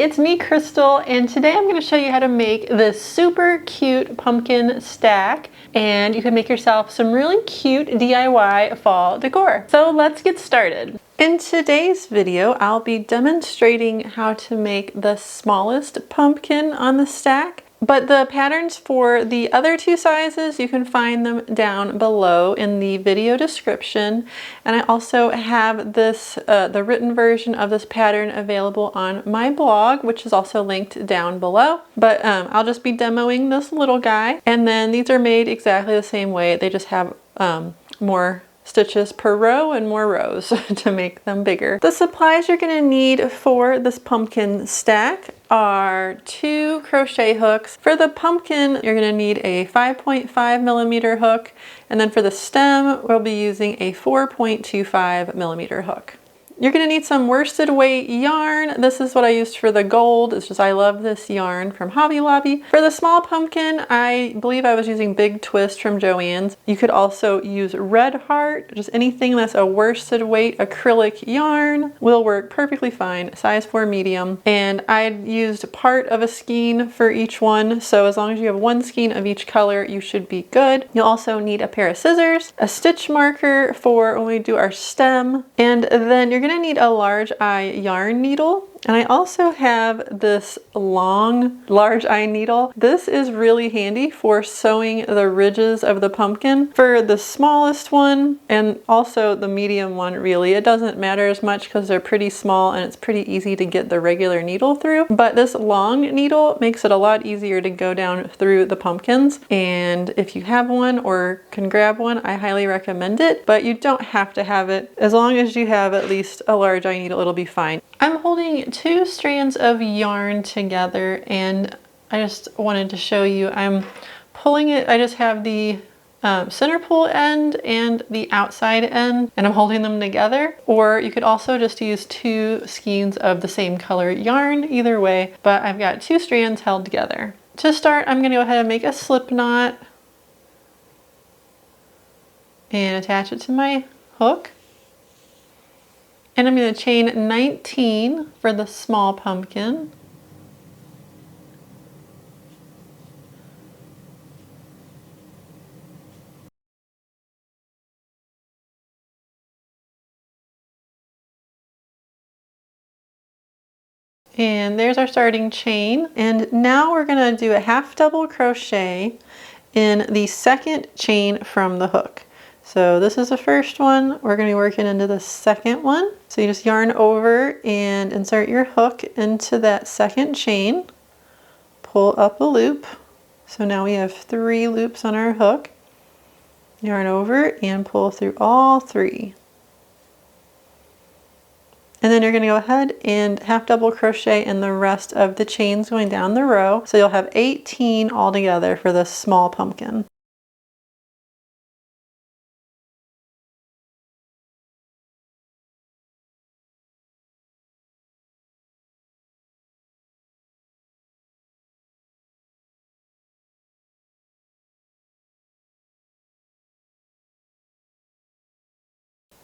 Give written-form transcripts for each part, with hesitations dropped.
it's me, Crystal, and today I'm going to show you how to make this super cute pumpkin stack, and you can make yourself some really cute DIY fall decor. So let's get started. In today's video, I'll be demonstrating how to make the smallest pumpkin on the stack. But the patterns for the other two sizes, you can find them down below in the video description. And I also have this, the written version of this pattern available on my blog, which is also linked down below. But I'll just be demoing this little guy. And then these are made exactly the same way. They just have more stitches per row and more rows to make them bigger. The supplies you're going to need for this pumpkin stack are 2 crochet hooks. For the pumpkin, you're going to need a 5.5 millimeter hook, and then for the stem, we'll be using a 4.25 millimeter hook. You're going to need some worsted weight yarn. This is what I used for the gold. It's just I love this yarn from Hobby Lobby. For the small pumpkin, I believe I was using Big Twist from Joann's. You could also use Red Heart. Just anything that's a worsted weight acrylic yarn will work perfectly fine. Size 4 medium. And I used part of a skein for each one. So as long as you have one skein of each color, you should be good. You'll also need a pair of scissors, a stitch marker for when we do our stem, and then you're going to need a large eye yarn needle. And I also have this long large eye needle. This is really handy for sewing the ridges of the pumpkin. For the smallest one and also the medium one, really, it doesn't matter as much because they're pretty small and it's pretty easy to get the regular needle through. But this long needle makes it a lot easier to go down through the pumpkins. And if you have one or can grab one, I highly recommend it. But you don't have to have it. As long as you have at least a large eye needle, it'll be fine. I'm holding 2 strands of yarn together, and I just wanted to show you. I'm pulling it. I just have the center pull end and the outside end, and I'm holding them together. Or you could also just use 2 skeins of the same color yarn, either way, but I've got 2 strands held together. To start, I'm going to go ahead and make a slip knot and attach it to my hook. And I'm going to chain 19 for the small pumpkin. And there's our starting chain. And now we're going to do a half double crochet in the second chain from the hook. So this is the first one. We're going to be working into the second one. So you just yarn over and insert your hook into that second chain. Pull up a loop. So now we have 3 loops on our hook. Yarn over and pull through all 3. And then you're going to go ahead and half double crochet in the rest of the chains going down the row. So you'll have 18 altogether for this small pumpkin.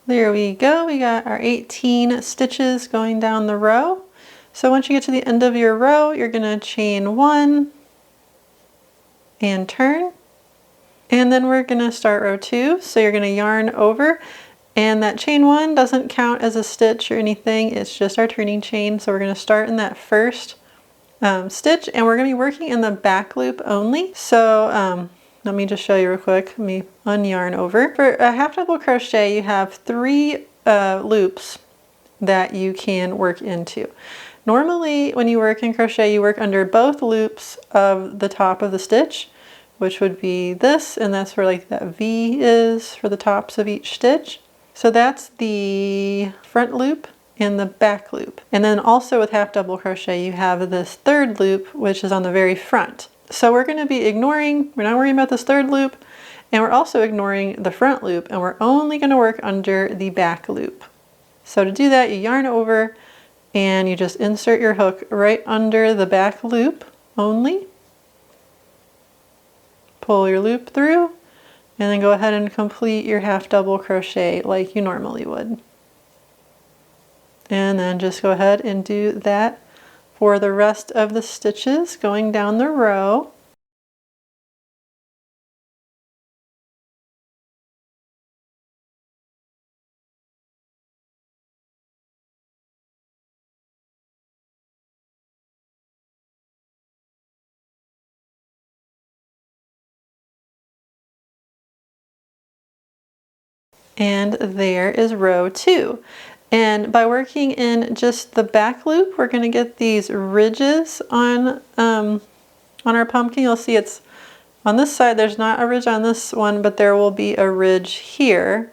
There we go, we got our 18 stitches going down the row. So once you get to the end of your row, you're going to chain 1 and turn. And then we're going to start row 2. So you're going to yarn over, and that chain 1 doesn't count as a stitch or anything, it's just our turning chain. So we're going to start in that first stitch, and we're going to be working in the back loop only. So let me just show you real quick. Let me unyarn over. For a half double crochet, you have 3 loops that you can work into. Normally, when you work in crochet, you work under both loops of the top of the stitch, which would be this, and that's where like that V is for the tops of each stitch. So that's the front loop and the back loop. And then also with half double crochet, you have this 3rd loop, which is on the very front. So we're going to be ignoring, we're not worrying about this 3rd loop, and we're also ignoring the front loop, and we're only going to work under the back loop. So to do that, you yarn over and you just insert your hook right under the back loop only. Pull your loop through, and then go ahead and complete your half double crochet like you normally would. And then just go ahead and do that for the rest of the stitches going down the row. And there is row 2. And by working in just the back loop, we're going to get these ridges on our pumpkin. You'll see it's on this side, there's not a ridge on this one, but there will be a ridge here.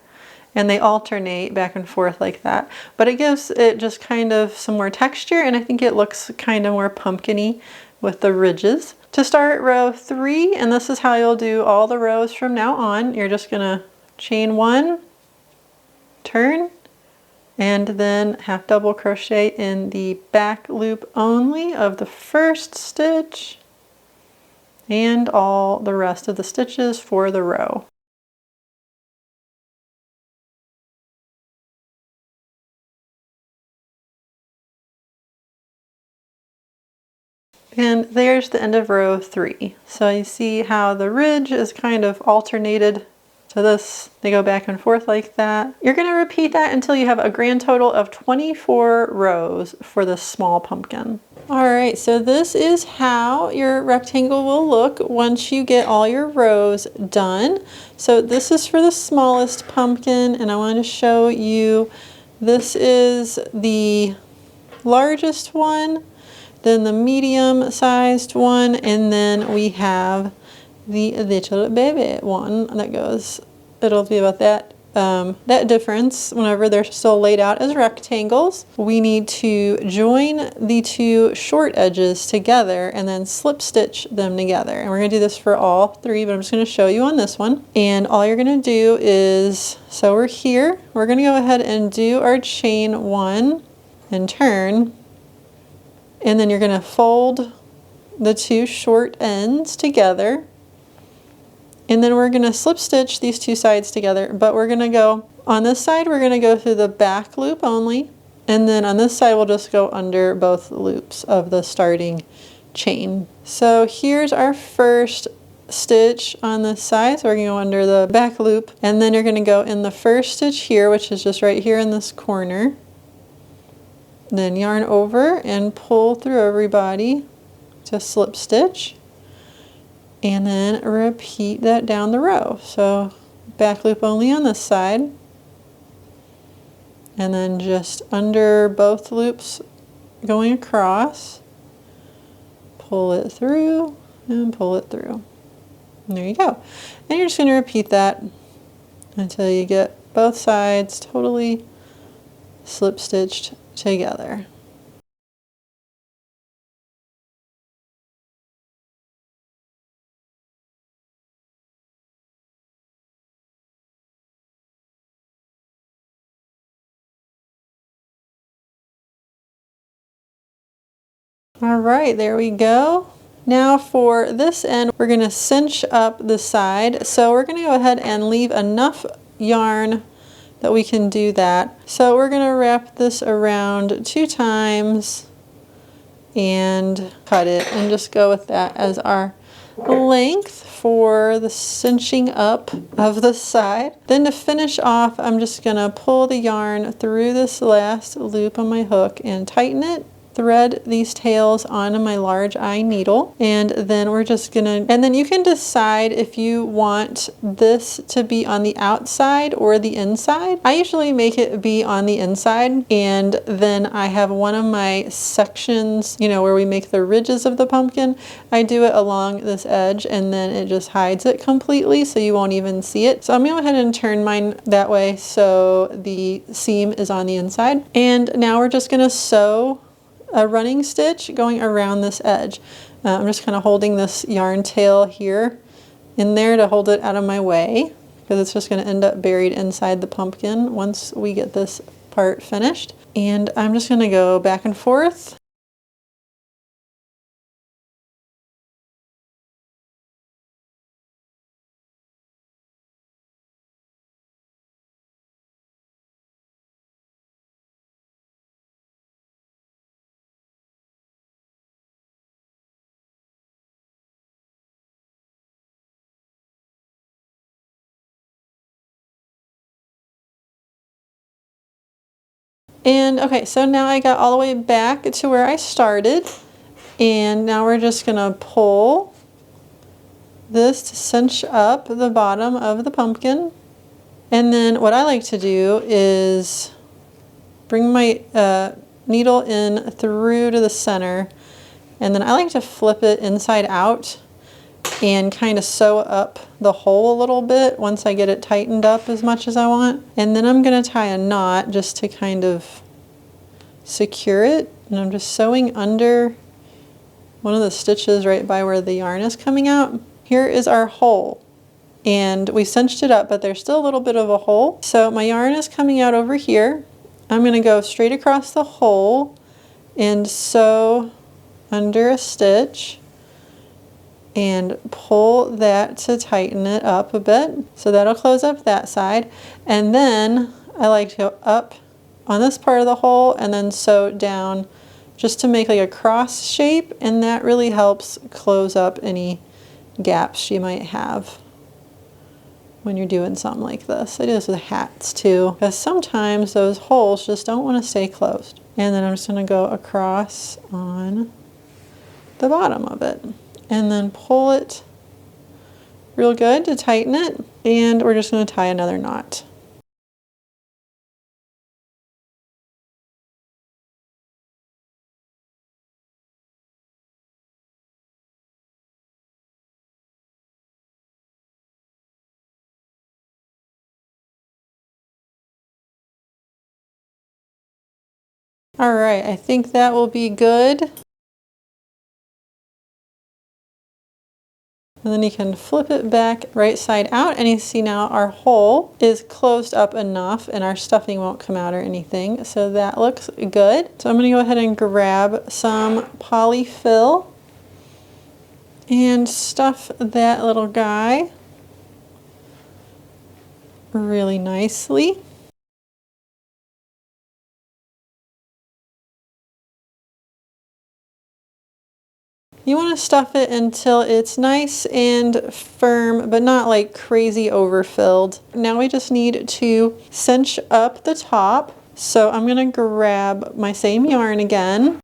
And they alternate back and forth like that. But it gives it just kind of some more texture, and I think it looks kind of more pumpkin-y with the ridges. To start row 3, and this is how you'll do all the rows from now on, you're just going to chain 1, turn, and then half double crochet in the back loop only of the first stitch and all the rest of the stitches for the row. And there's the end of row 3. So you see how the ridge is kind of alternated to this. They go back and forth like that. You're going to repeat that until you have a grand total of 24 rows for this small pumpkin. Alright, so this is how your rectangle will look once you get all your rows done. So this is for the smallest pumpkin, and I want to show you, this is the largest one, then the medium sized one, and then we have the little baby one that goes, it'll be about that that difference whenever they're still laid out as rectangles. We need to join the two short edges together and then slip stitch them together. And we're going to do this for all 3, but I'm just going to show you on this one. And all you're going to do is, so we're here, we're going to go ahead and do our chain 1 and turn. And then you're going to fold the two short ends together. And then we're going to slip stitch these two sides together. But we're going to go, on this side, we're going to go through the back loop only. And then on this side, we'll just go under both loops of the starting chain. So here's our first stitch on this side. So we're going to go under the back loop. And then you're going to go in the first stitch here, which is just right here in this corner. Then yarn over and pull through everybody to slip stitch, and then repeat that down the row. So back loop only on this side, and then just under both loops going across, pull it through and pull it through. And there you go. And you're just going to repeat that until you get both sides totally slip stitched together. All right, there we go. Now for this end, we're going to cinch up the side. So we're going to go ahead and leave enough yarn that we can do that. So we're going to wrap this around 2 times and cut it, and just go with that as our length for the cinching up of the side. Then to finish off, I'm just going to pull the yarn through this last loop on my hook and tighten it. Thread these tails onto my large eye needle, and then we're just gonna, and then you can decide if you want this to be on the outside or the inside. I usually make it be on the inside, and then I have one of my sections, you know, where we make the ridges of the pumpkin. I do it along this edge, and then it just hides it completely so you won't even see it. So I'm gonna go ahead and turn mine that way so the seam is on the inside. And now we're just gonna sew a running stitch going around this edge. I'm just kind of holding this yarn tail here in there to hold it out of my way, because it's just going to end up buried inside the pumpkin once we get this part finished. And I'm just going to go back and forth. And okay, so now I got all the way back to where I started, and now we're just gonna pull this to cinch up the bottom of the pumpkin. And then what I like to do is bring my needle in through to the center, and then I like to flip it inside out and kind of sew up the hole a little bit once I get it tightened up as much as I want. And then I'm going to tie a knot just to kind of secure it. And I'm just sewing under one of the stitches right by where the yarn is coming out. Here is our hole. And we cinched it up, but there's still a little bit of a hole. So my yarn is coming out over here. I'm going to go straight across the hole and sew under a stitch and pull that to tighten it up a bit. So that'll close up that side. And then I like to go up on this part of the hole and then sew down just to make like a cross shape, and that really helps close up any gaps you might have when you're doing something like this. I do this with hats too, because sometimes those holes just don't want to stay closed. And then I'm just going to go across on the bottom of it and then pull it real good to tighten it, and we're just going to tie another knot. All right, I think that will be good. And then you can flip it back right side out, and you see now our hole is closed up enough and our stuffing won't come out or anything. So that looks good. So I'm going to go ahead and grab some polyfill and stuff that little guy really nicely. You want to stuff it until it's nice and firm, but not like crazy overfilled. Now we just need to cinch up the top. So I'm going to grab my same yarn again.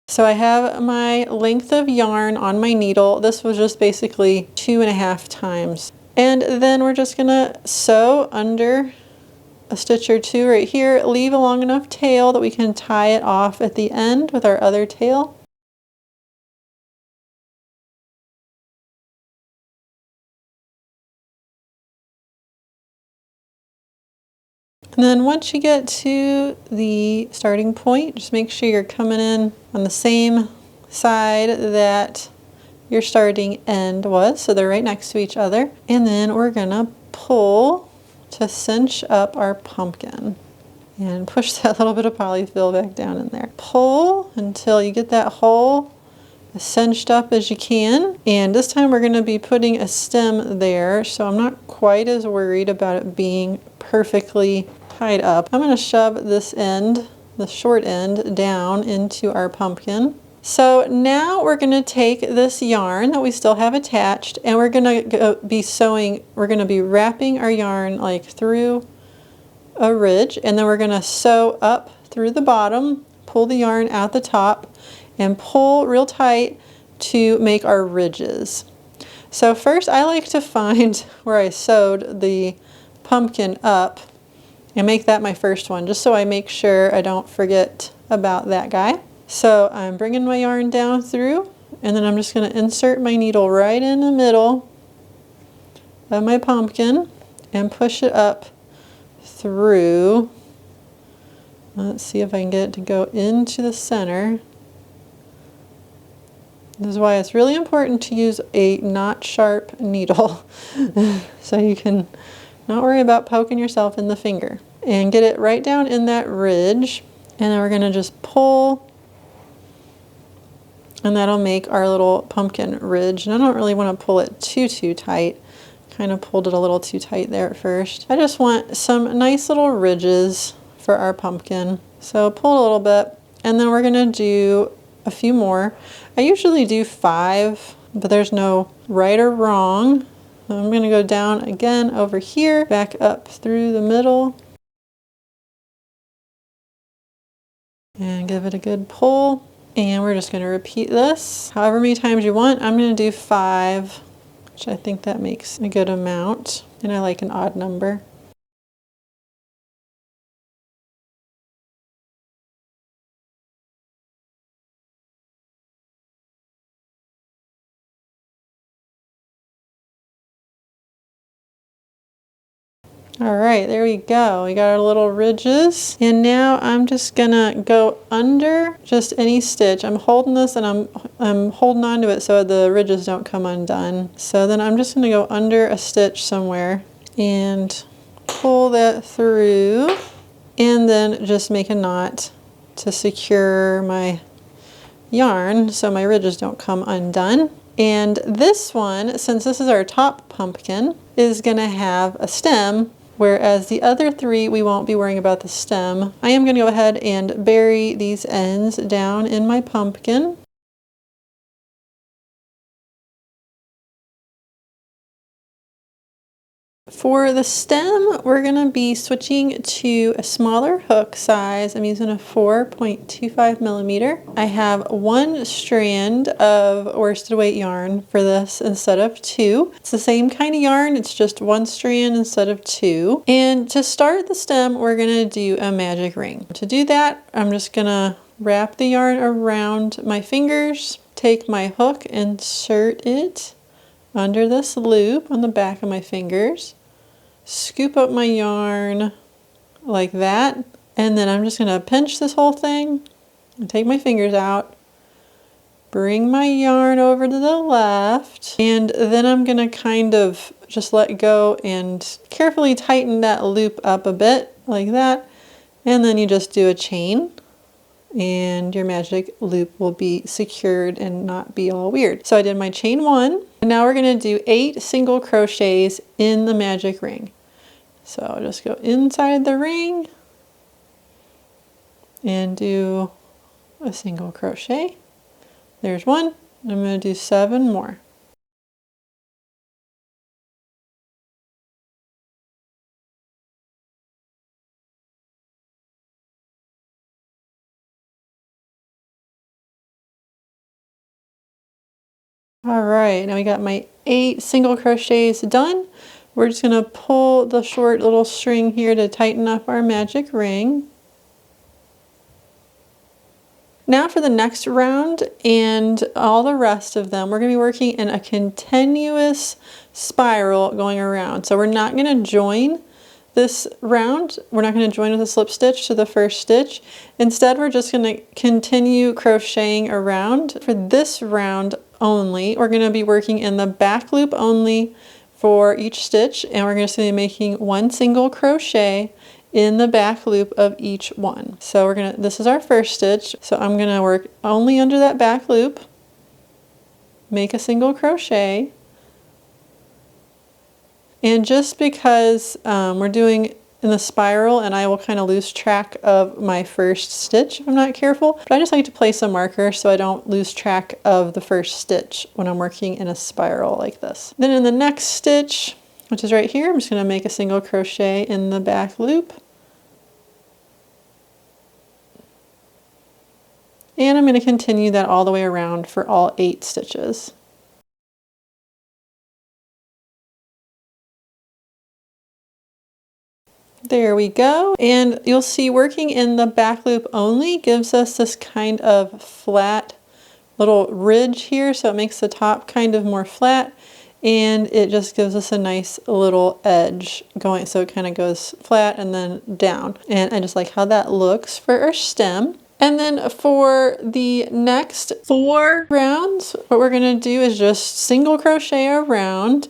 So I have my length of yarn on my needle. This was just basically 2.5 times. And then we're just going to sew under a stitch or two right here, leave a long enough tail that we can tie it off at the end with our other tail. And then once you get to the starting point, just make sure you're coming in on the same side that your starting end was, so they're right next to each other. And then we're gonna pull to cinch up our pumpkin and push that little bit of polyfill back down in there. Pull until you get that hole as cinched up as you can. And this time we're going to be putting a stem there, so I'm not quite as worried about it being perfectly tied up. I'm going to shove this end, the short end, down into our pumpkin. So now we're going to take this yarn that we still have attached, and we're going to be sewing, we're going to be wrapping our yarn like through a ridge, and then we're going to sew up through the bottom, pull the yarn out the top, and pull real tight to make our ridges. So first I like to find where I sewed the pumpkin up and make that my first one, just so I make sure I don't forget about that guy. So I'm bringing my yarn down through, and then I'm just going to insert my needle right in the middle of my pumpkin and push it up through. Let's see if I can get it to go into the center. This is why it's really important to use a not sharp needle so you can not worry about poking yourself in the finger. And get it right down in that ridge, and then we're going to just pull, and that'll make our little pumpkin ridge. And I don't really want to pull it too tight. Kind of pulled it a little too tight there at first. I just want some nice little ridges for our pumpkin. So pull a little bit, and then we're going to do a few more. I usually do 5, but there's no right or wrong. So I'm going to go down again over here, back up through the middle, and give it a good pull. And we're just going to repeat this however many times you want. I'm going to do 5, which I think that makes a good amount. And I like an odd number. All right, there we go. We got our little ridges. And now I'm just gonna go under just any stitch. I'm holding this and I'm holding on to it so the ridges don't come undone. So then I'm just gonna go under a stitch somewhere and pull that through and then just make a knot to secure my yarn so my ridges don't come undone. And this one, since this is our top pumpkin, is gonna have a stem, whereas the other 3 we won't be worrying about the stem. I am gonna go ahead and bury these ends down in my pumpkin. For the stem, we're going to be switching to a smaller hook size. I'm using a 4.25 millimeter. I have 1 strand of worsted weight yarn for this instead of 2. It's the same kind of yarn, it's just 1 strand instead of 2. And to start the stem, we're going to do a magic ring. To do that, I'm just going to wrap the yarn around my fingers, take my hook, insert it under this loop on the back of my fingers, scoop up my yarn like that, and then I'm just going to pinch this whole thing and take my fingers out, bring my yarn over to the left, and then I'm going to kind of just let go and carefully tighten that loop up a bit like that, and then you just do a chain and your magic loop will be secured and not be all weird. So I did my chain 1, and now we're going to do 8 single crochets in the magic ring. So I'll just go inside the ring and do a single crochet. There's 1. I'm going to do 7 more. All right, now we got my 8 single crochets done. We're just going to pull the short little string here to tighten up our magic ring. Now for the next round and all the rest of them, we're going to be working in a continuous spiral going around. So we're not going to join this round. We're not going to join with a slip stitch to the first stitch. Instead, we're just going to continue crocheting around. For this round only, we're going to be working in the back loop only for each stitch, and we're going to be making 1 single crochet in the back loop of each one. So this is our first stitch, so I'm going to work only under that back loop, make a single crochet, and just because we're doing in the spiral and I will kind of lose track of my first stitch if I'm not careful, but I just like to place a marker so I don't lose track of the first stitch when I'm working in a spiral like this. Then in the next stitch, which is right here, I'm just going to make a single crochet in the back loop. And I'm going to continue that all the way around for all 8 stitches. There we go. And you'll see working in the back loop only gives us this kind of flat little ridge here. So it makes the top kind of more flat and it just gives us a nice little edge going. So it kind of goes flat and then down. And I just like how that looks for our stem. And then for the next 4 rounds, what we're going to do is just single crochet around.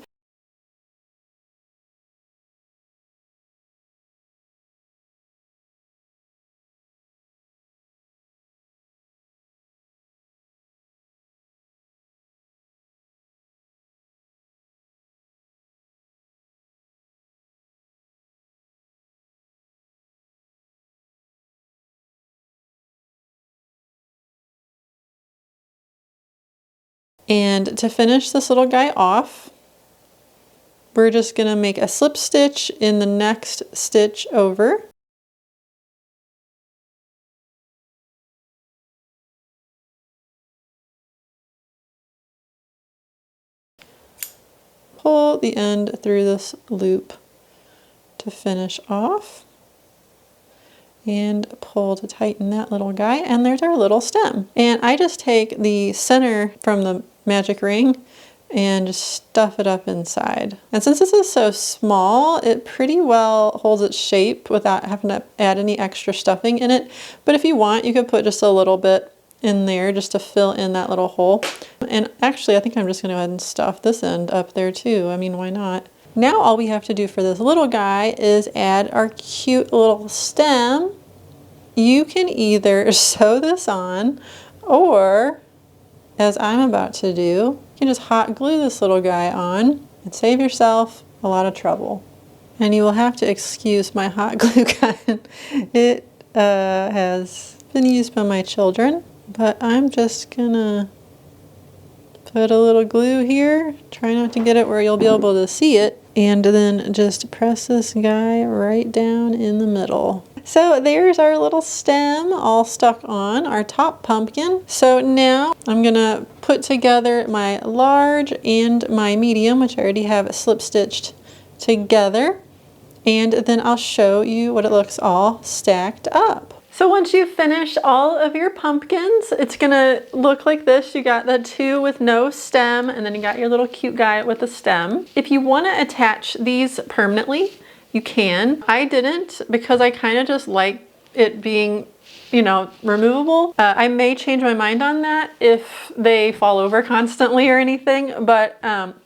And to finish this little guy off, we're just gonna make a slip stitch in the next stitch over. Pull the end through this loop to finish off, and pull to tighten that little guy, and there's our little stem. And I just take the center from the magic ring and just stuff it up inside. And since this is so small, it pretty well holds its shape without having to add any extra stuffing in it. But if you want, you could put just a little bit in there just to fill in that little hole. And actually, I think I'm just gonna go ahead and stuff this end up there too. I mean, why not? Now all we have to do for this little guy is add our cute little stem. You can either sew this on, or as I'm about to do, you can just hot glue this little guy on and save yourself a lot of trouble. And you will have to excuse my hot glue gun. It has been used by my children, but I'm just gonna put a little glue here. Try not to get it where you'll be able to see it. And then just press this guy right down in the middle. So there's our little stem all stuck on our top pumpkin. So now I'm gonna put together my large and my medium, which I already have slip stitched together. And then I'll show you what it looks all stacked up. So once you've finished all of your pumpkins, it's gonna look like this. You got the two with no stem, and then you got your little cute guy with a stem. If you wanna attach these permanently, you can. I didn't, because I kind of just like it being, you know, removable. I may change my mind on that if they fall over constantly or anything, but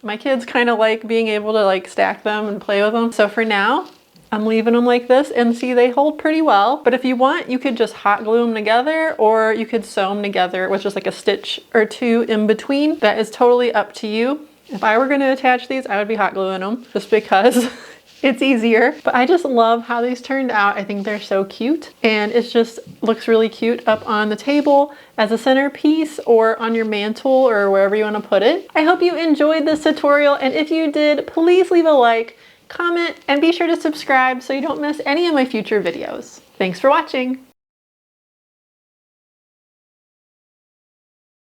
my kids kind of like being able to like stack them and play with them. So for now, I'm leaving them like this, and see, they hold pretty well. But if you want, you could just hot glue them together, or you could sew them together with just like a stitch or two in between. That is totally up to you. If I were going to attach these, I would be hot gluing them just because it's easier. But I just love how these turned out. I think they're so cute, and it just looks really cute up on the table as a centerpiece or on your mantle or wherever you want to put it. I hope you enjoyed this tutorial, and if you did, please leave a like, comment, and be sure to subscribe so you don't miss any of my future videos. Thanks for watching.